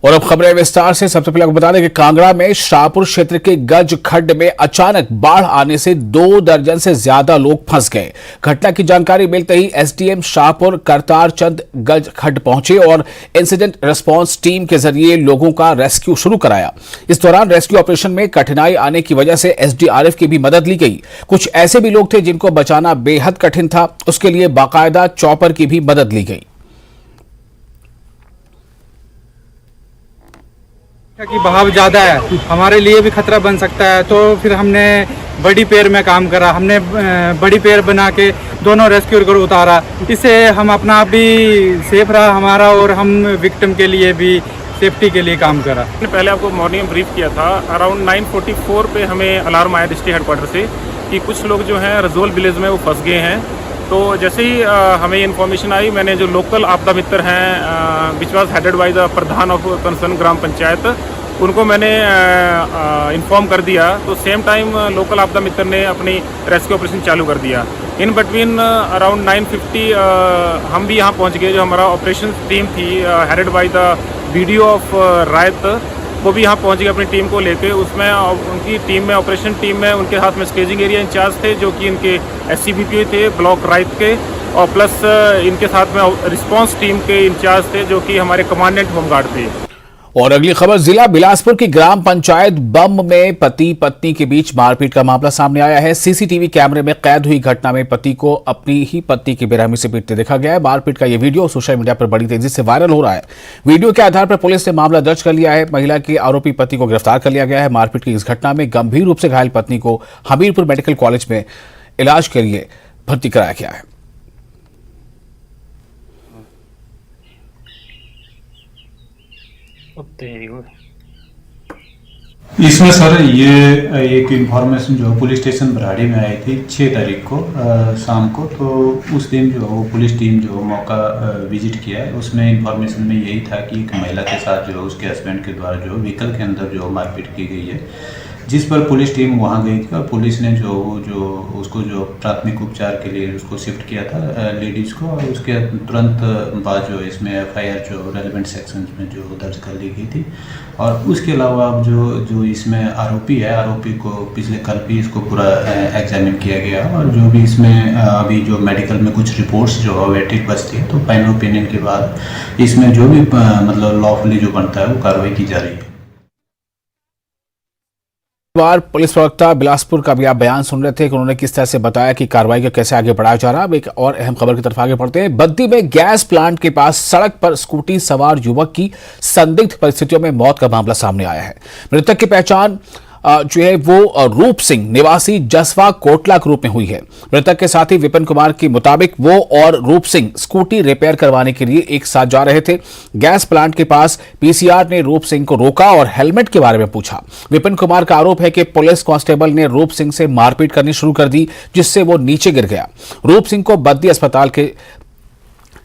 और अब खबरें विस्तार से। सबसे पहले आपको बता दें कि कांगड़ा में शाहपुर क्षेत्र के गज खड्ड में अचानक बाढ़ आने से 2 दर्जन से ज्यादा लोग फंस गए। घटना की जानकारी मिलते ही एसडीएम शाहपुर करतार चंद गज खड्ड पहुंचे और इंसिडेंट रिस्पांस टीम के जरिए लोगों का रेस्क्यू शुरू कराया। इस दौरान रेस्क्यू ऑपरेशन में कठिनाई आने की वजह से एसडीआरएफ की भी मदद ली गई। कुछ ऐसे भी लोग थे जिनको बचाना बेहद कठिन था, उसके लिए बाकायदा चॉपर की भी मदद ली गई। कि बहाव ज़्यादा है, हमारे लिए भी खतरा बन सकता है, तो फिर हमने बड़ी पेड़ में काम करा। हमने बड़ी पेड़ बना के दोनों रेस्क्यू कर उतारा। इससे हम अपना आप भी सेफ रहा हमारा, और हम विक्टिम के लिए भी सेफ्टी के लिए काम करा। पहले आपको मॉर्निंग में ब्रीफ किया था। अराउंड 9:44 पे हमें अलार्म आया डिस्ट्रिक्ट हेडक्वार्टर से कि कुछ लोग जो हैं रजोल विलेज में वो फंस गए हैं। तो जैसे ही हमें इन्फॉर्मेशन आई, मैंने जो लोकल आपदा मित्र हैं which was headed by the pradhan of concern gram panchayat, उनको मैंने इन्फॉर्म कर दिया। तो सेम टाइम लोकल आपदा मित्र ने अपनी रेस्क्यू ऑपरेशन चालू कर दिया। इन बिटवीन अराउंड 9:50 हम भी यहाँ पहुँच गए। जो हमारा ऑपरेशन टीम थी headed by the BDO of Rayat, वो भी यहाँ पहुँच गए अपनी टीम को लेके। उसमें उनकी टीम में, ऑपरेशन टीम में, उनके हाथ में स्टेजिंग एरिया इंचार्ज थे जो कि इनके एससीबीपी थे ब्लॉक रायत के, और प्लस इनके साथ में रिस्पांस टीम के इंचार्ज थे जो कि हमारे कमांडेंट होमगार्ड थे। और अगली खबर, जिला बिलासपुर की ग्राम पंचायत बम में पति पत्नी के बीच मारपीट का मामला सामने आया है। सीसीटीवी कैमरे में कैद हुई घटना में पति को अपनी ही पत्नी की बेरहमी से पीटते देखा गया है। मारपीट का यह वीडियो सोशल मीडिया पर बड़ी तेजी से वायरल हो रहा है। वीडियो के आधार पर पुलिस ने मामला दर्ज कर लिया है। महिला के आरोपी पति को गिरफ्तार कर लिया गया है। मारपीट की इस घटना में गंभीर रूप से घायल पत्नी को हमीरपुर मेडिकल कॉलेज में इलाज के लिए भर्ती कराया गया है। इसमें सर ये एक इन्फॉर्मेशन जो पुलिस स्टेशन बराड़ी में आई थी 6 तारीख को शाम को। तो उस दिन जो वो पुलिस टीम जो मौका विजिट किया है, उसमें इन्फॉर्मेशन में यही था कि एक महिला के साथ जो उसके हस्बैंड के द्वारा जो व्हीकल के अंदर जो मारपीट की गई है, जिस पर पुलिस टीम वहां गई थी और पुलिस ने जो उसको जो प्राथमिक उपचार के लिए उसको शिफ्ट किया था लेडीज़ को, और उसके तुरंत बाद जो इसमें एफआईआर जो रेलेवेंट सेक्शंस में जो दर्ज कर ली गई थी। और उसके अलावा अब जो इसमें आरोपी है, आरोपी को पिछले कल भी इसको पूरा एग्जामिन किया गया, और जो भी इसमें अभी जो मेडिकल में कुछ रिपोर्ट्स जो अवेटेड बचती है, तो फाइनल ओपिनियन के बाद इसमें जो भी मतलब लॉफुली जो बनता है वो कार्रवाई की जा रही है। बार पुलिस प्रवक्ता बिलासपुर का भी आप बयान सुन रहे थे कि उन्होंने किस तरह से बताया कि कार्रवाई को कैसे आगे बढ़ाया जा रहा है। अब एक और अहम खबर की तरफ आगे बढ़ते हैं। बद्दी में गैस प्लांट के पास सड़क पर स्कूटी सवार युवक की संदिग्ध परिस्थितियों में मौत का मामला सामने आया है। मृतक की पहचान जो है वो रूप सिंह निवासी जसवा कोटला के रूप में हुई है। मृतक के साथी विपिन कुमार के मुताबिक वो और रूप सिंह स्कूटी रिपेयर करवाने के लिए एक साथ जा रहे थे। गैस प्लांट के पास पीसीआर ने रूप सिंह को रोका और हेलमेट के बारे में पूछा। विपिन कुमार का आरोप है कि पुलिस कांस्टेबल ने रूप सिंह से मारपीट करनी शुरू कर दी, जिससे वो नीचे गिर गया। रूप सिंह को बद्दी अस्पताल के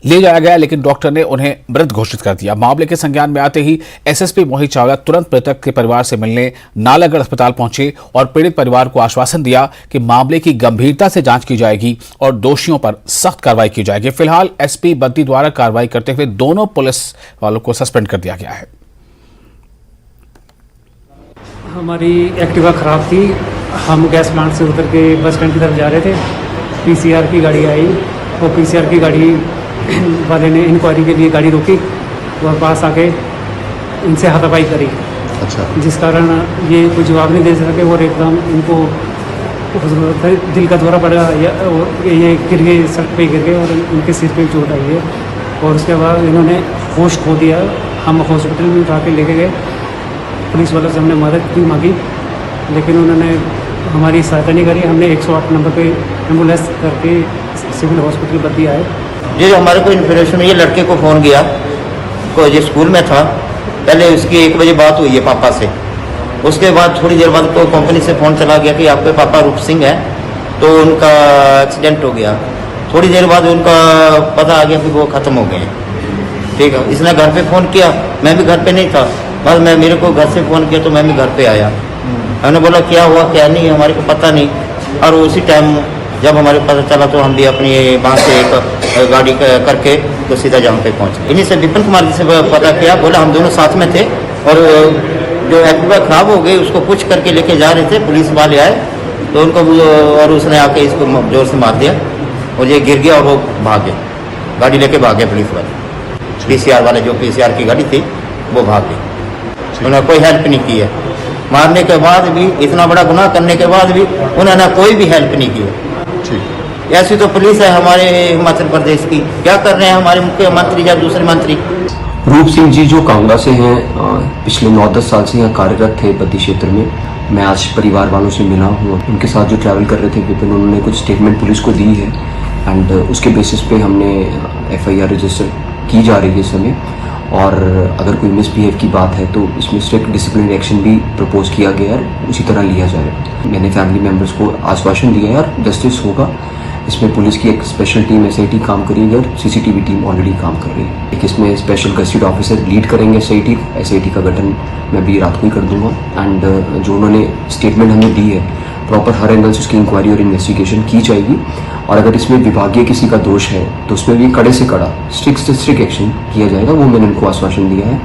ले जाया गया, लेकिन डॉक्टर ने उन्हें मृत घोषित कर दिया। मामले के संज्ञान में आते ही एसएसपी मोहित चावला तुरंत मृतक के परिवार से मिलने नालागढ़ अस्पताल पहुंचे और पीड़ित परिवार को आश्वासन दिया कि मामले की गंभीरता से जांच की जाएगी और दोषियों पर सख्त कार्रवाई की जाएगी। फिलहाल एसपी बद्दी द्वारा कार्रवाई करते हुए दोनों पुलिस वालों को सस्पेंड कर दिया गया है। हमारी एक्टिवा खराब थी, हम गैस प्लांट से उतर के बस स्टैंड की तरफ जा रहे थे। पीसीआर की गाड़ी आई और पीसीआर की गाड़ी वाले ने इंक्वायरी के लिए गाड़ी रोकी और पास आके इनसे हाथापाई करी। अच्छा। जिस कारण ये कोई जवाब नहीं दे सके और एकदम इनको दिल का दौरा पड़ा, ये गिर गए, सड़क पे गिर गए और उनके सिर पे चोट आई है। और उसके बाद इन्होंने होश खो दिया। हम हॉस्पिटल में उठा के लेके गए। पुलिस वालों से हमने मदद भी मांगी, लेकिन उन्होंने हमारी सहायता नहीं करी। हमने 108 नंबर पे एम्बुलेंस करके सिविल हॉस्पिटल बद्दी आए। ये जो हमारे को इन्फॉर्मेशन में ये लड़के को फ़ोन किया, को जो स्कूल में था, पहले उसकी 1 बजे बात हुई है पापा से। उसके बाद थोड़ी देर बाद तो कंपनी से फ़ोन चला गया कि आपके पापा रूप सिंह हैं, तो उनका एक्सीडेंट हो गया। थोड़ी देर बाद उनका पता आ गया कि वो ख़त्म हो गए। ठीक है, इसने घर पे फ़ोन किया, मैं भी घर पे नहीं था। बस मेरे को घर से फ़ोन किया तो मैं भी घर पे आया। मैंने बोला क्या हुआ क्या नहीं, हमारे को पता नहीं। और उसी टाइम जब हमारे पता चला तो हम भी अपनी वहाँ से एक गाड़ी करके तो सीधा जहाँ पे पहुँच गए। इन्हीं से विपिन कुमार जी से पता किया, बोला हम दोनों साथ में थे और जो एक्टिवा खराब हो गई उसको पुश करके लेके जा रहे थे, पुलिस वाले आए तो उनको और उसने आके इसको जोर से मार दिया और ये गिर गया और वो भाग गया, गाड़ी लेके भाग गया पुलिस वाले। पीसीआर वाले, जो पीसीआर की गाड़ी थी वो भाग गई, उन्होंने कोई हेल्प नहीं की है। मारने के बाद भी, इतना बड़ा गुनाह करने के बाद भी उन्होंने कोई भी हेल्प नहीं की है। ऐसी तो पुलिस है हमारे हिमाचल प्रदेश की, क्या कर रहे हैं हमारे मुख्यमंत्री या दूसरे मंत्री। रूप सिंह जी जो कांगड़ा से हैं, पिछले 9-10 साल से यहाँ कार्यरत थे बद्दी क्षेत्र में। मैं आज परिवार वालों से मिला हूँ, उनके साथ जो ट्रैवल कर रहे थे विपिन, उन्होंने कुछ स्टेटमेंट पुलिस को दी है एंड उसके बेसिस पे हमने FIR रजिस्टर की जा रही है इस समय। और अगर कोई मिसबिहेव की बात है तो इसमें स्ट्रिक्ट डिसिप्लिनरी एक्शन भी प्रपोज किया गया है, उसी तरह लिया जाए। मैंने फैमिली मेम्बर्स को आश्वासन दिया है और जस्टिस होगा। इसमें पुलिस की एक स्पेशल टीम SIT काम करेगी और CCTV टीम ऑलरेडी काम कर रही है। एक इसमें स्पेशल गस्टेड ऑफिसर लीड करेंगे SIT का गठन मैं भी रात को ही कर दूंगा। एंड जो उन्होंने स्टेटमेंट हमें दी है, प्रॉपर हर एंगल से उसकी इंक्वायरी और इन्वेस्टिगेशन की जाएगी और अगर इसमें विभागीय किसी का दोष है तो उसमें भी कड़े से कड़ा स्ट्रिक्ट से स्ट्रिक्ट एक्शन किया जाएगा, वो मैंने उनको आश्वासन दिया है।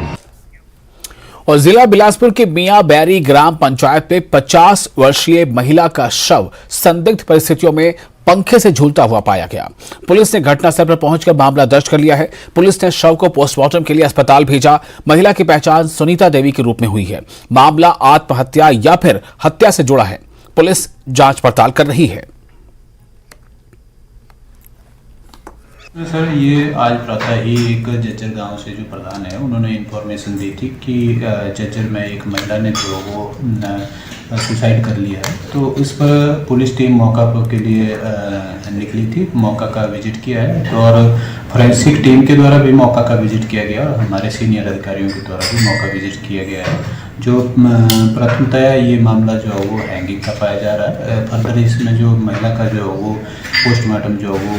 और जिला बिलासपुर के मियां बैरी ग्राम पंचायत में 50 वर्षीय महिला का शव संदिग्ध परिस्थितियों में पंखे से झूलता हुआ पाया गया। पुलिस ने घटनास्थल पर पहुंचकर मामला दर्ज कर लिया है। पुलिस ने शव को पोस्टमार्टम के लिए अस्पताल भेजा। महिला की पहचान सुनीता देवी के रूप में हुई है। मामला आत्महत्या या फिर हत्या से जुड़ा है, पुलिस जांच पड़ताल कर रही है। सर, ये आज प्रातः ही एक जज्जर गांव से जो प्रधान है उन्होंने इन्फॉर्मेशन दी थी कि जज्जर में एक महिला ने जो वो सुसाइड कर लिया है। तो इस पर पुलिस टीम मौका के लिए निकली थी, मौका का विजिट किया है और फोरेंसिक टीम के द्वारा भी मौका का विजिट किया गया और हमारे सीनियर अधिकारियों के द्वारा भी मौका विजिट किया गया है। जो प्रथमतया ये मामला जो है वो हैंगिंग का पाया जा रहा है। फर्दर इसमें जो महिला का जो वो पोस्टमार्टम जो वो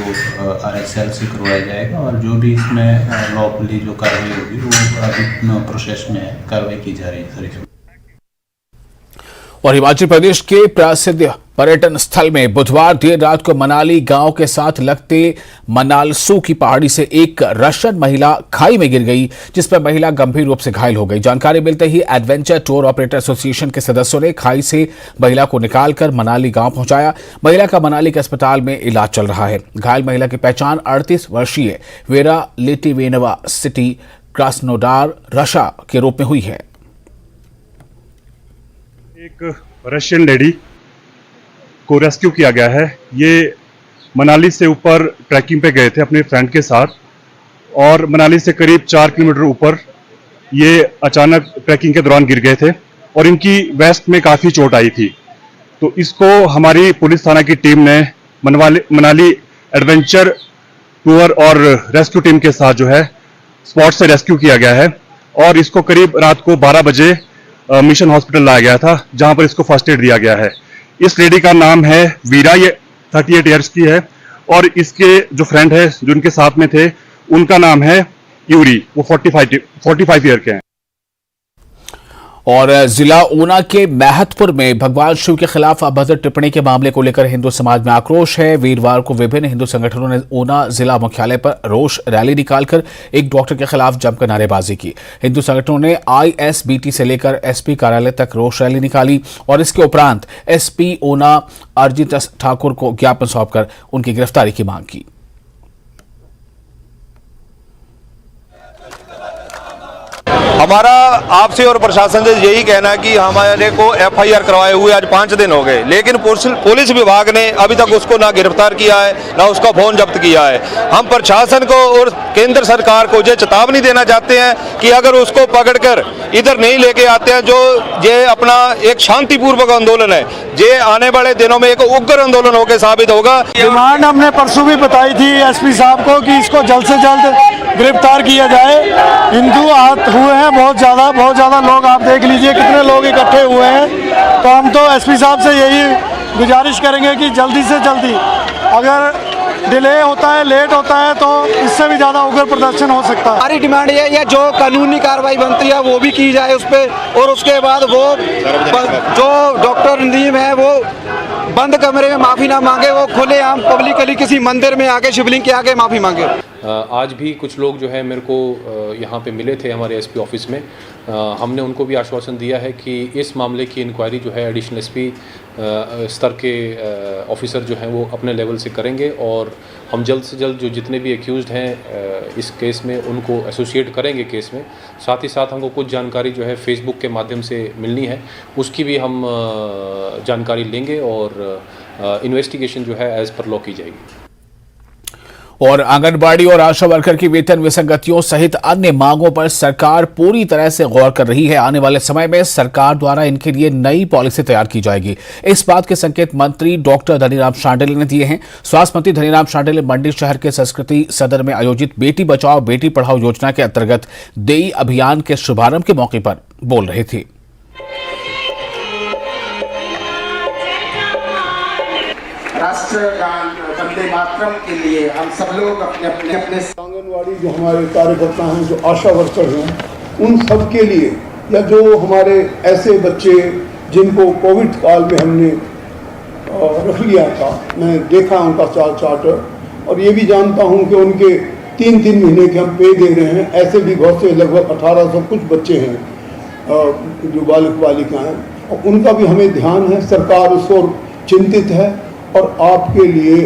RHL से करवाया जाएगा और जो भी इसमें लॉफुली जो कार्रवाई होगी वो अभी प्रोसेस में कार्रवाई की जा रही है। सर, और हिमाचल प्रदेश के प्रसिद्ध पर्यटन स्थल में बुधवार देर रात को मनाली गांव के साथ लगते मनालसू की पहाड़ी से एक रशियन महिला खाई में गिर गई, जिस पर महिला गंभीर रूप से घायल हो गई। जानकारी मिलते ही एडवेंचर टूर ऑपरेटर एसोसिएशन के सदस्यों ने खाई से महिला को निकालकर मनाली गांव पहुंचाया। महिला का मनाली के अस्पताल में इलाज चल रहा है। घायल महिला की पहचान 38 वर्षीय वेरा लिटिवेनवा सिटी क्रास्नोडार रशिया के रूप में हुई है। एक रशियन लेडी को रेस्क्यू किया गया है। ये मनाली से ऊपर ट्रैकिंग पे गए थे अपने फ्रेंड के साथ और मनाली से करीब 4 किलोमीटर ऊपर ये अचानक ट्रैकिंग के दौरान गिर गए थे और इनकी वेस्ट में काफ़ी चोट आई थी। तो इसको हमारी पुलिस थाना की टीम ने मनाली एडवेंचर टूर और रेस्क्यू टीम के साथ जो है स्पॉट से रेस्क्यू किया गया है और इसको करीब रात को 12 बजे मिशन हॉस्पिटल लाया गया था, जहां पर इसको फर्स्ट एड दिया गया है। इस लेडी का नाम है वीरा, ये 38 ईयर्स की है और इसके जो फ्रेंड है जो उनके साथ में थे उनका नाम है यूरी, वो 45 ईयर के हैं। और जिला ऊना के महतपुर में भगवान शिव के खिलाफ अभद्र टिप्पणी के मामले को लेकर हिंदू समाज में आक्रोश है। वीरवार को विभिन्न हिंदू संगठनों ने ऊना जिला मुख्यालय पर रोष रैली निकालकर एक डॉक्टर के खिलाफ जमकर नारेबाजी की। हिंदू संगठनों ने ISBT से लेकर SP कार्यालय तक रोष रैली निकाली और इसके उपरांत SP ऊना अरिजीत ठाकुर को ज्ञापन सौंपकर उनकी गिरफ्तारी की मांग की। हमारा आपसे और प्रशासन से यही कहना है कि हमारे को FIR करवाए हुए आज 5 दिन हो गए, लेकिन पुलिस विभाग ने अभी तक उसको ना गिरफ्तार किया है ना उसका फोन जब्त किया है। हम प्रशासन को और केंद्र सरकार को ये चेतावनी देना चाहते हैं कि अगर उसको पकड़कर इधर नहीं लेके आते हैं, जो ये अपना एक शांतिपूर्वक आंदोलन है, ये आने वाले दिनों में एक उग्र आंदोलन होकर साबित होगा। डिमांड हमने परसों भी बताई थी SP साहब को कि इसको जल्द से जल्द गिरफ्तार किया जाए। हिंदू आहत हुए हैं बहुत ज़्यादा लोग, आप देख लीजिए कितने लोग इकट्ठे हुए हैं। तो हम तो SP साहब से यही गुजारिश करेंगे कि जल्दी से जल्दी, अगर डिले होता है, लेट होता है, तो इससे भी ज़्यादा उग्र प्रदर्शन हो सकता है। हमारी डिमांड ये है जो कानूनी कार्रवाई बनती है वो भी की जाए उस पर, और उसके बाद वो जो डॉक्टर नदीम है वो बंद कमरे में माफ़ी ना मांगे, वो खुले आम पब्लिकली किसी मंदिर में आके शिवलिंग के आगे माफ़ी मांगे। आज भी कुछ लोग जो है मेरे को यहाँ पे मिले थे हमारे एसपी ऑफिस में। हमने उनको भी आश्वासन दिया है कि इस मामले की इंक्वायरी जो है एडिशनल एसपी स्तर के ऑफिसर जो हैं वो अपने लेवल से करेंगे और हम जल्द से जल्द जो जितने भी एक्यूज़्ड हैं इस केस में उनको एसोसिएट करेंगे केस में। साथ ही साथ हमको कुछ जानकारी जो है फेसबुक के माध्यम से मिलनी है, उसकी भी हम जानकारी लेंगे और इन्वेस्टिगेशन जो है एज़ पर लॉ की जाएगी। और आंगनबाड़ी और आशा वर्कर की वेतन विसंगतियों सहित अन्य मांगों पर सरकार पूरी तरह से गौर कर रही है। आने वाले समय में सरकार द्वारा इनके लिए नई पॉलिसी तैयार की जाएगी। इस बात के संकेत मंत्री डॉक्टर धनीराम शांडिल्य ने दिए हैं। स्वास्थ्य मंत्री धनीराम शांडिल्य मंडी शहर के संस्कृति सदन में आयोजित बेटी बचाओ बेटी पढ़ाओ योजना के अंतर्गत देई अभियान के शुभारंभ के मौके पर बोल रहे थे। राष्ट्रगान वंदे मातरम के लिए हम सब लोग अपने आंगनवाड़ी जो हमारे कार्यकर्ता हैं, जो आशा वर्कर हैं, उन सब के लिए, या जो हमारे ऐसे बच्चे जिनको कोविड काल में हमने रख लिया था, मैं देखा उनका चार्टर और ये भी जानता हूं कि उनके 3-3 महीने के हम पे दे रहे हैं। ऐसे भी बहुत से लगभग 1800 कुछ बच्चे हैं जो बालक बालिका हैं, और उनका भी हमें ध्यान है। सरकार उस ओर चिंतित है और आपके लिए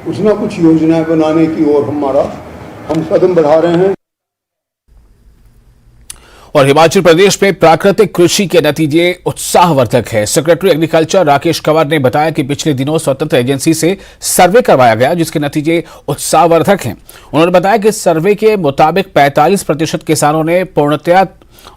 कुछ ना कुछ योजनाएं बनाने की ओर हम कदम बढ़ा रहे हैं। और हिमाचल प्रदेश में प्राकृतिक कृषि के नतीजे उत्साहवर्धक है। सेक्रेटरी एग्रीकल्चर राकेश कंवर ने बताया कि पिछले दिनों स्वतंत्र एजेंसी से सर्वे करवाया गया जिसके नतीजे उत्साहवर्धक हैं। उन्होंने बताया कि सर्वे के मुताबिक 45% किसानों ने पूर्णतया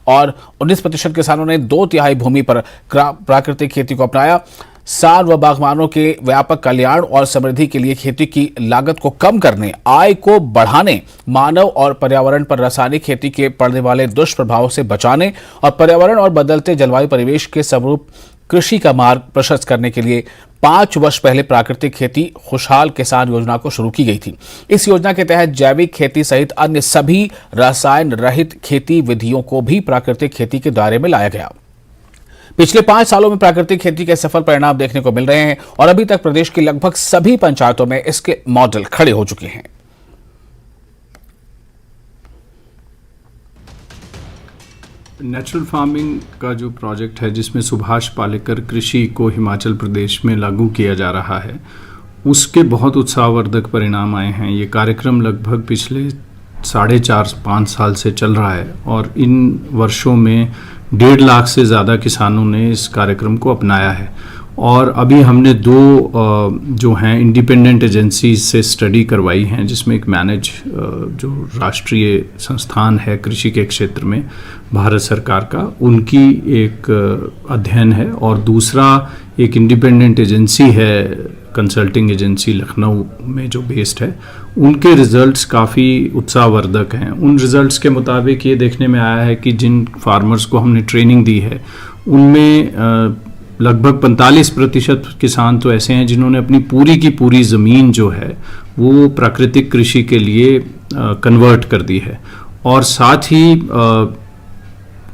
और 19% किसानों ने 2/3 भूमि पर प्राकृतिक खेती को अपनाया। किसान व बागवानों के व्यापक कल्याण और समृद्धि के लिए खेती की लागत को कम करने, आय को बढ़ाने, मानव और पर्यावरण पर रासायनिक खेती के पड़ने वाले दुष्प्रभावों से बचाने और पर्यावरण और बदलते जलवायु परिवेश के समरूप कृषि का मार्ग प्रशस्त करने के लिए 5 वर्ष पहले प्राकृतिक खेती खुशहाल किसान योजना को शुरू की गई थी। इस योजना के तहत जैविक खेती सहित अन्य सभी रसायन रहित खेती विधियों को भी प्राकृतिक खेती के दायरे में लाया गया। पिछले 5 सालों में प्राकृतिक खेती के सफल परिणाम देखने को मिल रहे हैं और अभी तक प्रदेश की लगभग सभी पंचायतों में इसके मॉडल खड़े हो चुके हैं। नेचुरल फार्मिंग का जो प्रोजेक्ट है जिसमें सुभाष पालेकर कृषि को हिमाचल प्रदेश में लागू किया जा रहा है, उसके बहुत उत्साहवर्धक परिणाम आए हैं। ये कार्यक्रम लगभग पिछले 4.5-5 साल से चल रहा है और इन वर्षों में 1.5 लाख से ज़्यादा किसानों ने इस कार्यक्रम को अपनाया है। और अभी हमने 2 जो हैं इंडिपेंडेंट एजेंसी से स्टडी करवाई हैं, जिसमें एक मैनेज जो राष्ट्रीय संस्थान है कृषि के क्षेत्र में भारत सरकार का, उनकी एक अध्ययन है और दूसरा एक इंडिपेंडेंट एजेंसी है कंसल्टिंग एजेंसी लखनऊ में जो बेस्ड है। उनके रिज़ल्ट्स काफ़ी उत्साहवर्धक हैं। उन रिज़ल्ट्स के मुताबिक ये देखने में आया है कि जिन फार्मर्स को हमने ट्रेनिंग दी है उनमें लगभग 45% किसान तो ऐसे हैं जिन्होंने अपनी पूरी की पूरी ज़मीन जो है वो प्राकृतिक कृषि के लिए कन्वर्ट कर दी है, और साथ ही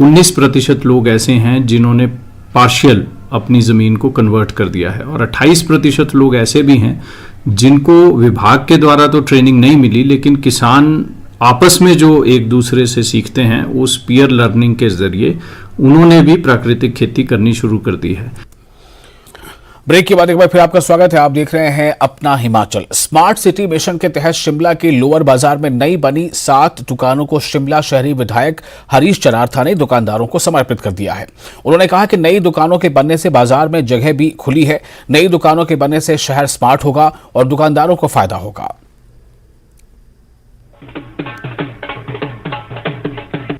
19% लोग ऐसे हैं जिन्होंने पार्शियल अपनी ज़मीन को कन्वर्ट कर दिया है, और 28% लोग ऐसे भी हैं जिनको विभाग के द्वारा तो ट्रेनिंग नहीं मिली, लेकिन किसान आपस में जो एक दूसरे से सीखते हैं उस पीयर लर्निंग के ज़रिए उन्होंने भी प्राकृतिक खेती करनी शुरू कर दी है। ब्रेक के बाद एक बार फिर आपका स्वागत है। आप देख रहे हैं अपना हिमाचल। स्मार्ट सिटी मिशन के तहत शिमला के लोअर बाजार में नई बनी 7 दुकानों को शिमला शहरी विधायक हरीश चरारथा ने दुकानदारों को समर्पित कर दिया है। उन्होंने कहा कि नई दुकानों के बनने से बाजार में जगह भी खुली है। नई दुकानों के बनने से शहर स्मार्ट होगा और दुकानदारों को फायदा होगा।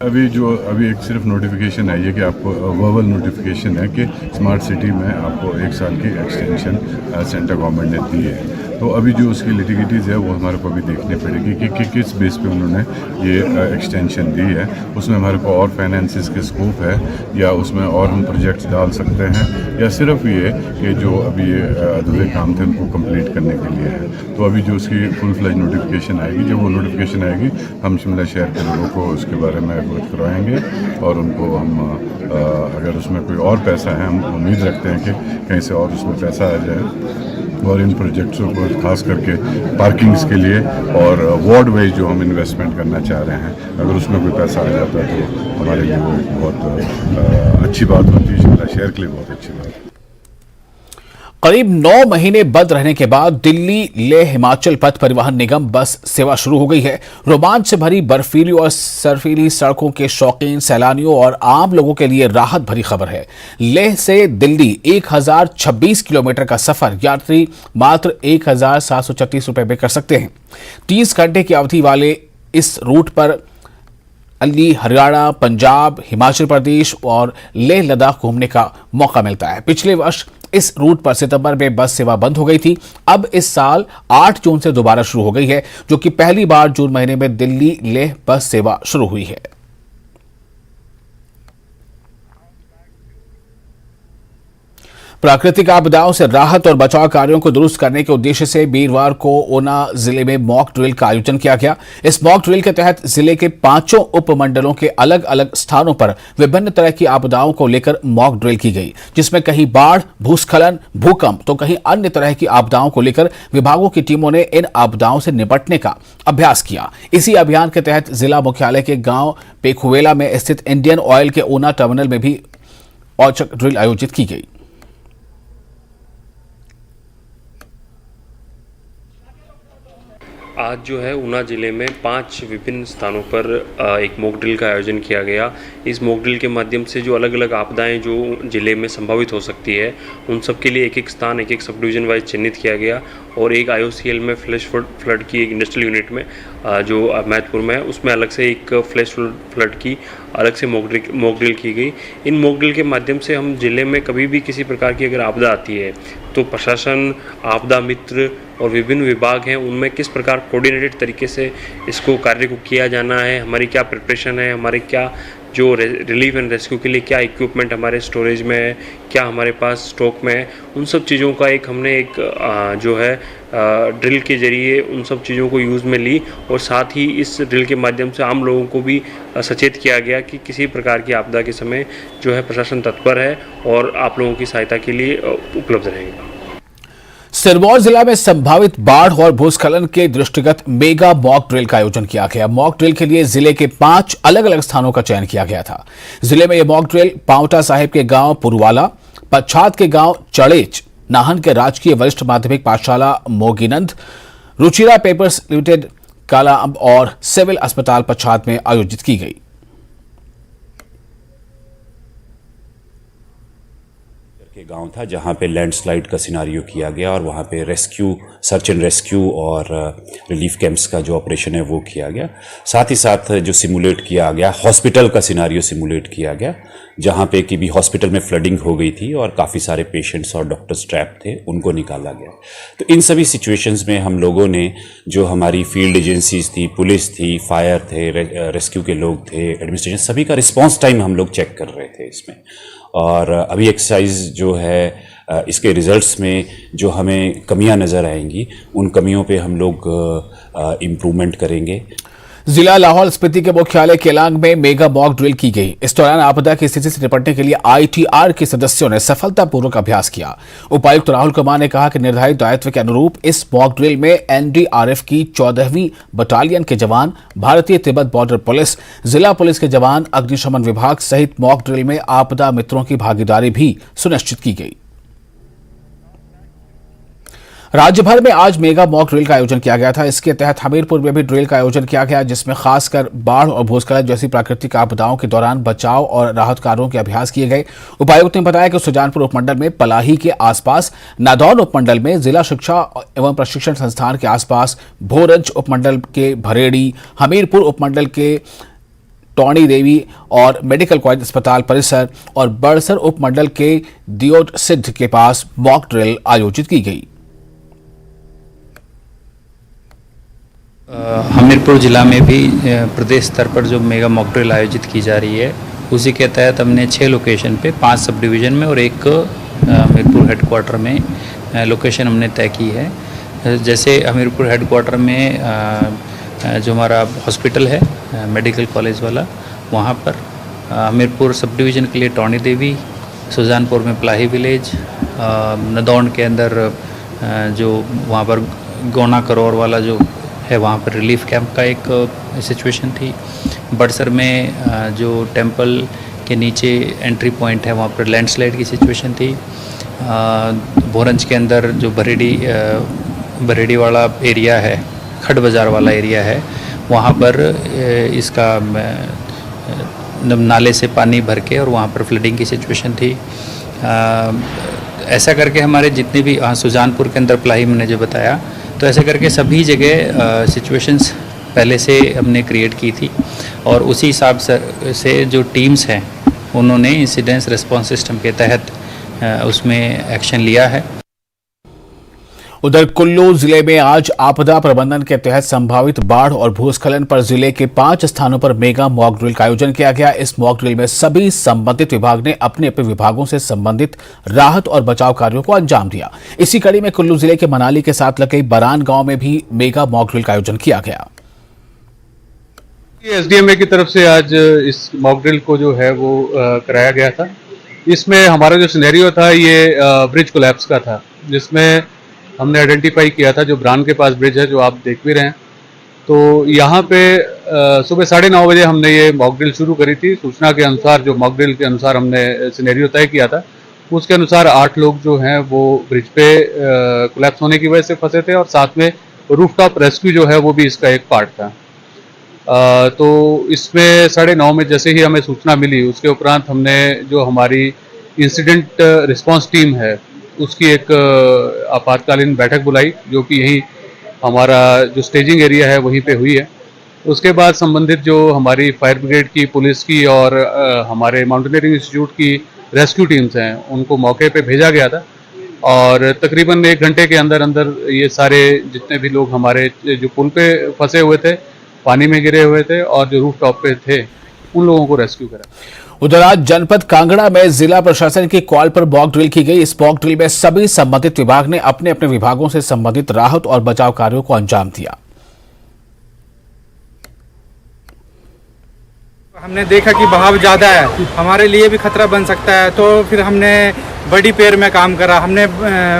अभी एक सिर्फ नोटिफिकेशन आई है कि आपको वर्बल नोटिफिकेशन है कि स्मार्ट सिटी में आपको 1 साल की एक्सटेंशन सेंट्रल गवर्नमेंट ने दी है। तो अभी जो उसकी लिटिगिटीज़ है वो हमारे को अभी देखनी पड़ेगी कि किस बेस पे उन्होंने ये एक्सटेंशन दी है। उसमें हमारे को और फाइनेंसिस के स्कोप है या उसमें और हम प्रोजेक्ट्स डाल सकते हैं, या सिर्फ ये कि जो अभी ये अधूरे काम थे उनको कंप्लीट करने के लिए है। तो अभी जो उसकी फुल फ्लेज नोटिफिकेशन आएगी, जब वो नोटिफिकेशन आएगी हम शिमला शहर के लोगों को उसके बारे में अवगत करवाएंगे और उनको हम अगर उसमें कोई और पैसा है, हम उम्मीद रखते हैं कि कहीं से और उसमें पैसा आ जाए और इन प्रोजेक्ट्सों पर खास करके पार्किंग्स के लिए और वार्ड वाइज जो हम इन्वेस्टमेंट करना चाह रहे हैं, अगर उसमें कोई पैसा आ जाता है तो हमारे लिए वो बहुत अच्छी बात होती है, शिमला शहर के लिए बहुत अच्छी बात है। करीब 9 महीने बंद रहने के बाद दिल्ली लेह हिमाचल पथ परिवहन निगम बस सेवा शुरू हो गई है। रोमांच से भरी बर्फीली और सर्फीली सड़कों के शौकीन सैलानियों और आम लोगों के लिए राहत भरी खबर है। लेह से दिल्ली 1026 किलोमीटर का सफर यात्री मात्र 1736 रुपए में कर सकते हैं। 30 घंटे की अवधि वाले इस रूट पर दिल्ली, हरियाणा, पंजाब, हिमाचल प्रदेश और लेह लद्दाख घूमने का मौका मिलता है। पिछले वर्ष इस रूट पर सितंबर में बस सेवा बंद हो गई थी। अब इस साल 8 जून से दोबारा शुरू हो गई है, जो कि पहली बार जून महीने में दिल्ली लेह बस सेवा शुरू हुई है। प्राकृतिक आपदाओं से राहत और बचाव कार्यों को दुरुस्त करने के उद्देश्य से वीरवार को ऊना जिले में मॉक ड्रिल का आयोजन किया गया। इस मॉक ड्रिल के तहत जिले के 5 उपमंडलों के अलग अलग स्थानों पर विभिन्न तरह की आपदाओं को लेकर मॉक ड्रिल की गई, जिसमें कहीं बाढ़, भूस्खलन, भूकंप तो कहीं अन्य तरह की आपदाओं को लेकर विभागों की टीमों ने इन आपदाओं से निपटने का अभ्यास किया। इसी अभियान के तहत जिला मुख्यालय के गांव पेखुवेला में स्थित इंडियन ऑयल के ऊना टर्मिनल में भी औचक ड्रिल आयोजित की गई। आज जो है ऊना ज़िले में 5 विभिन्न स्थानों पर एक मॉक ड्रिल का आयोजन किया गया। इस मॉक ड्रिल के माध्यम से जो अलग अलग आपदाएं जो ज़िले में संभावित हो सकती है, उन सब के लिए एक एक स्थान, एक एक सब डिवीज़न वाइज चिन्हित किया गया और एक IOCL में फ्लैश फ्लड की एक इंडस्ट्रियल यूनिट में जो महत्वपूर्ण में है, उसमें अलग से एक फ्लैश फ्लड की अलग से मॉक ड्रिल की गई। इन मॉक ड्रिल के माध्यम से हम ज़िले में कभी भी किसी प्रकार की अगर आपदा आती है तो प्रशासन, आपदा मित्र और विभिन्न विभाग हैं, उनमें किस प्रकार कोऑर्डिनेटेड तरीके से इसको कार्य को किया जाना है, हमारी क्या प्रिपरेशन है, हमारे क्या जो रिलीफ एंड रेस्क्यू के लिए क्या इक्विपमेंट हमारे स्टोरेज में है, क्या हमारे पास स्टॉक में है, उन सब चीज़ों का हमने एक जो है ड्रिल के जरिए उन सब चीज़ों को यूज़ में ली और साथ ही इस ड्रिल के माध्यम से आम लोगों को भी सचेत किया गया कि किसी प्रकार की आपदा के समय जो है प्रशासन तत्पर है और आप लोगों की सहायता के लिए उपलब्ध रहेगा। सिरमौर जिला में संभावित बाढ़ और भूस्खलन के दृष्टिगत मेगा मॉक ड्रिल का आयोजन किया गया। मॉक ड्रिल के लिए जिले के 5 अलग अलग स्थानों का चयन किया गया था। जिले में यह मॉक ड्रिल पांवटा साहिब के गांव पुरवाला, पच्छाद के गांव चड़ेच, नाहन के राजकीय वरिष्ठ माध्यमिक पाठशाला मोगीनंद, रुचिरा पेपर्स लिमिटेड कालाअंब और सिविल अस्पताल पच्छाद में आयोजित की गई। के गांव था जहां पे लैंडस्लाइड का सिनारियो किया गया और वहां पे रेस्क्यू, सर्च एंड रेस्क्यू और रिलीफ कैंप्स का जो ऑपरेशन है वो किया गया। साथ ही साथ जो सिमुलेट किया गया, हॉस्पिटल का सिनारियो सिमुलेट किया गया, जहां पे कि भी हॉस्पिटल में फ्लडिंग हो गई थी और काफ़ी सारे पेशेंट्स और डॉक्टर्स ट्रैप थे, उनको निकाला गया। तो इन सभी सिचुएशंस में हम लोगों ने जो हमारी फील्ड एजेंसीज थी, पुलिस थी, फायर थे, रेस्क्यू के लोग थे, एडमिनिस्ट्रेशन, सभी का रिस्पॉन्स टाइम हम लोग चेक कर रहे थे इसमें। और अभी एक्सरसाइज जो है इसके रिजल्ट्स में जो हमें कमियां नज़र आएंगी, उन कमियों पे हम लोग इम्प्रूवमेंट करेंगे। जिला लाहौल स्पीति के मुख्यालय केलांग में मेगा मॉक ड्रिल की गई। इस दौरान आपदा की स्थिति से निपटने के लिए ITR के सदस्यों ने सफलतापूर्वक अभ्यास किया। उपायुक्त राहुल कुमार ने कहा कि निर्धारित दायित्व के अनुरूप इस मॉक ड्रिल में NDRF की 14वीं बटालियन के जवान, भारतीय तिब्बत बॉर्डर पुलिस, जिला पुलिस के जवान, अग्निशमन विभाग सहित मॉक ड्रिल में आपदा मित्रों की भागीदारी भी सुनिश्चित की गई। राज्य भर में आज मेगा मॉक ड्रिल का आयोजन किया गया था। इसके तहत हमीरपुर में भी ड्रिल का आयोजन किया गया, जिसमें खासकर बाढ़ और भूस्खलन जैसी प्राकृतिक आपदाओं के दौरान बचाव और राहत कार्यों के अभ्यास किए गए। उपायुक्त ने बताया कि सुजानपुर उपमंडल में पलाही के आसपास, नादौन उपमंडल में जिला शिक्षा एवं प्रशिक्षण संस्थान के आसपास, भोरंज उपमंडल के भरेड़ी, हमीरपुर उपमंडल के टौणी देवी और मेडिकल कॉलेज अस्पताल परिसर और बड़सर उपमंडल के दियोट सिद्ध के पास मॉक ड्रिल आयोजित की गई। हमीरपुर ज़िला में भी प्रदेश स्तर पर जो मेगा मॉक ड्रिल आयोजित की जा रही है, उसी के तहत हमने 6 लोकेशन पे 5 सब डिवीज़न में और एक हमीरपुर हेडक्वार्टर में लोकेशन हमने तय की है। जैसे हमीरपुर हेडक्वार्टर में जो हमारा हॉस्पिटल है मेडिकल कॉलेज वाला, वहाँ पर हमीरपुर सब डिवीज़न के लिए टौणी देवी, सुजानपुर में पलाही विलेज, नदौन के अंदर जो वहाँ पर गौना करोड़ वाला जो है वहाँ पर रिलीफ कैंप का एक सिचुएशन थी। बड़सर में जो टेंपल के नीचे एंट्री पॉइंट है वहाँ पर लैंडस्लाइड की सिचुएशन थी। भोरंज के अंदर जो बरेडी वाला एरिया है, खड बाज़ार वाला एरिया है, वहाँ पर इसका नाले से पानी भर के और वहाँ पर फ्लडिंग की सिचुएशन थी। ऐसा करके हमारे जितने भी सुजानपुर के अंदर प्लाई मैंने जो बताया, तो ऐसे करके सभी जगह सिचुएशंस पहले से हमने क्रिएट की थी और उसी हिसाब से जो टीम्स हैं उन्होंने इंसिडेंस रिस्पॉन्स सिस्टम के तहत उसमें एक्शन लिया है। उधर कुल्लू जिले में आज आपदा प्रबंधन के तहत संभावित बाढ़ और भूस्खलन पर जिले के 5 स्थानों पर मेगा मॉक ड्रिल का आयोजन किया गया। इस मॉक ड्रिल में सभी संबंधित विभाग ने अपने अपने विभागों से संबंधित राहत और बचाव कार्यों को अंजाम दिया। इसी कड़ी में कुल्लू जिले के मनाली के साथ लगे बरान गांव में भी मेगा मॉक ड्रिल का आयोजन किया गया। एसडीएमए की तरफ से आज इस मॉक ड्रिल को जो है वो कराया गया था। इसमें हमारा जो सिनेरियो था ये ब्रिज कोलैप्स का था, जिसमें हमने आइडेंटिफाई किया था जो ब्रान के पास ब्रिज है जो आप देख भी रहे हैं। तो यहाँ पे सुबह 9:30 बजे हमने ये मॉक ड्रिल शुरू करी थी। सूचना के अनुसार जो मॉक ड्रिल के अनुसार हमने सिनेरियो तय किया था उसके अनुसार 8 लोग जो हैं वो ब्रिज पे कोलैप्स होने की वजह से फंसे थे और साथ में रूफटॉप रेस्क्यू जो है वो भी इसका एक पार्ट था। तो इसमें 9:30 में जैसे ही हमें सूचना मिली उसके उपरांत हमने जो हमारी इंसिडेंट रिस्पांस टीम है उसकी एक आपातकालीन बैठक बुलाई, जो कि यही हमारा जो स्टेजिंग एरिया है वहीं पे हुई है। उसके बाद संबंधित जो हमारी फायर ब्रिगेड की, पुलिस की और हमारे माउंटेनियरिंग इंस्टीट्यूट की रेस्क्यू टीम्स हैं उनको मौके पे भेजा गया था और तकरीबन 1 घंटे के अंदर अंदर ये सारे जितने भी लोग हमारे जो पुल पे फंसे हुए थे, पानी में गिरे हुए थे और जो रूफ टॉप पे थे, उन लोगों को रेस्क्यू करा। उधर आज जनपद कांगड़ा में जिला प्रशासन की कॉल पर मॉक ड्रिल की गई। इस मॉक ड्रिल में सभी संबंधित विभाग ने अपने अपने विभागों से संबंधित राहत और बचाव कार्यों को अंजाम दिया। हमने देखा कि बहाव ज़्यादा है, हमारे लिए भी खतरा बन सकता है, तो फिर हमने बड़ी पेड़ में काम करा। हमने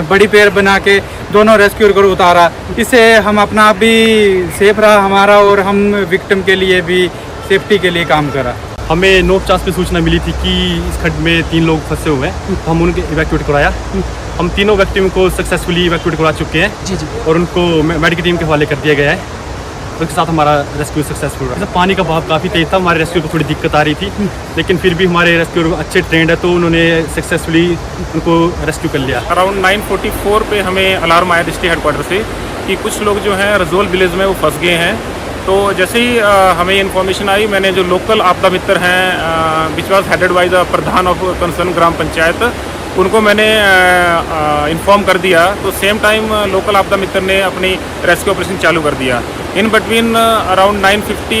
बड़ी पेड़ बना के दोनों रेस्क्यूअर को उतारा। इससे हम अपना आप भी सेफ रहा हमारा और हम विक्टिम के लिए भी सेफ्टी के लिए काम करा। हमें 9:50 पे सूचना मिली थी कि इस खड्ड में 3 लोग फंसे हुए हैं, तो हम उनको इवैक्यूएट कराया। हम तीनों व्यक्तियों को सक्सेसफुली इवैक्यूएट करा चुके हैं जी और उनको मेडिकल टीम के हवाले कर दिया गया है। उसके साथ हमारा रेस्क्यू सक्सेसफुल रहा। पानी का बहाव काफ़ी तेज था, हमारे रेस्क्यू को थोड़ी दिक्कत आ रही थी, लेकिन फिर भी हमारे रेस्क्यू अच्छे ट्रेंड है तो उन्होंने सक्सेसफुली उनको रेस्क्यू कर लिया। अराउंड 9:44 पे हमें अलार्म आया डिस्ट्रिक्ट हेडक्वार्टर से कि कुछ लोग जो हैं रजोल विलेज में वो फंस गए हैं। तो जैसे ही हमें इन्फॉर्मेशन आई, मैंने जो लोकल आपदा मित्र हैं which was headed by the pradhan of concern gram panchayat, उनको मैंने इन्फॉर्म कर दिया। तो सेम टाइम लोकल आपदा मित्र ने अपनी रेस्क्यू ऑपरेशन चालू कर दिया। इन बिटवीन अराउंड 9:50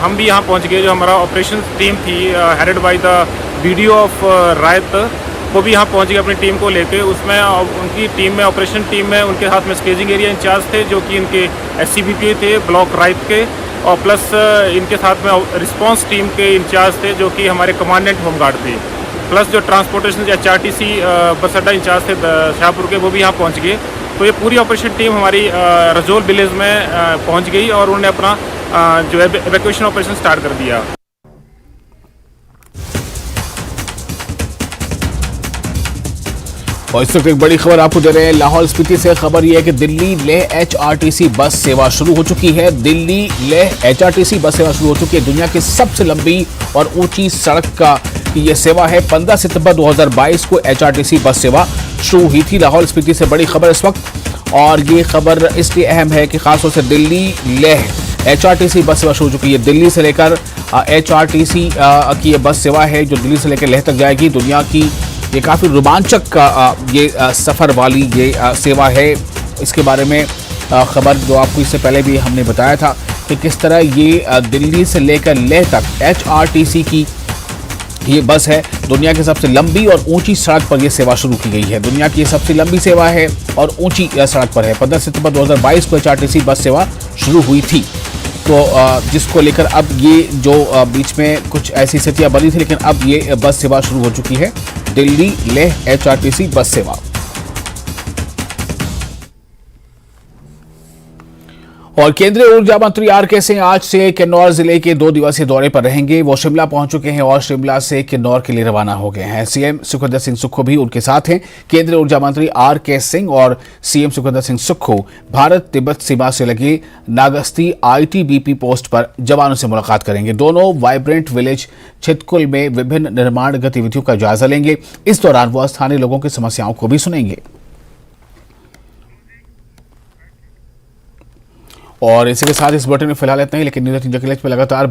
हम भी यहाँ पहुँच गए। जो हमारा ऑपरेशन टीम थी headed by the BDO of Rayat, वो भी यहाँ पहुँच गए अपनी टीम को लेके। उसमें उनकी टीम में, ऑपरेशन टीम में, उनके हाथ में स्टेजिंग एरिया इंचार्ज थे जो कि इनके SCBP थे ब्लॉक रायत के, और प्लस इनके साथ में रिस्पांस टीम के इंचार्ज थे जो कि हमारे कमांडेंट होमगार्ड थे, प्लस जो ट्रांसपोर्टेशन HRTC बस अड्डा इंचार्ज थे शाहपुर के, वो भी यहाँ पहुँच गए। तो ये पूरी ऑपरेशन टीम हमारी रजोल विलेज में पहुँच गई और उन्होंने अपना जो एवैक्यूएशन ऑपरेशन स्टार्ट कर दिया। और इस वक्त एक बड़ी खबर आपको दे रहे हैं लाहौल स्पीति से। खबर यह है कि दिल्ली लेह HRTC बस सेवा शुरू हो चुकी है। दिल्ली लेह HRTC बस सेवा शुरू हो चुकी है। दुनिया की सबसे लंबी और ऊंची सड़क का ये सेवा है। 15 सितंबर 2022 को HRTC बस सेवा शुरू हुई थी। लाहौल स्पीति से बड़ी खबर इस वक्त, और ये खबर इसलिए अहम है कि खासतौर से दिल्ली लेह HRTC बस सेवा शुरू हो चुकी है। दिल्ली से लेकर HRTC की ये बस सेवा है जो दिल्ली से लेकर लेह तक जाएगी। दुनिया की ये काफ़ी रोमांचक ये सफ़र वाली ये सेवा है। इसके बारे में खबर जो आपको इससे पहले भी हमने बताया था कि किस तरह ये दिल्ली से लेकर लेह तक HRTC की ये बस है। दुनिया की सबसे लंबी और ऊंची सड़क पर यह सेवा शुरू की गई है। दुनिया की सबसे लंबी सेवा है और ऊंची सड़क पर है। 15 सितंबर 2022 को HRTC बस सेवा शुरू हुई थी, तो जिसको लेकर अब ये जो बीच में कुछ ऐसी स्थितियाँ बनी थी, लेकिन अब ये बस सेवा शुरू हो चुकी है। दिल्ली लेह HRTC बस सेवा। और केंद्रीय ऊर्जा मंत्री आर.के. सिंह आज से किन्नौर जिले के 2 दिवसीय दौरे पर रहेंगे। वो शिमला पहुंच चुके हैं और शिमला से किन्नौर के लिए रवाना हो गए हैं। सीएम सुखविंदर सिंह सुक्खू भी उनके साथ हैं। केंद्रीय ऊर्जा मंत्री आर.के. सिंह और सीएम सुखविंदर सिंह सुक्खू भारत तिब्बत सीमा से लगे नागस्ती आईटीबीपी पोस्ट पर जवानों से मुलाकात करेंगे। दोनों वाइब्रेंट विलेज छितकुल में विभिन्न निर्माण गतिविधियों का जायजा लेंगे। इस दौरान वो स्थानीय लोगों की समस्याओं को भी सुनेंगे। और इसी के साथ इस बुलेटिन में फिलहाल इतना ही, लेकिन न्यूज़ 18 के लिए लगातार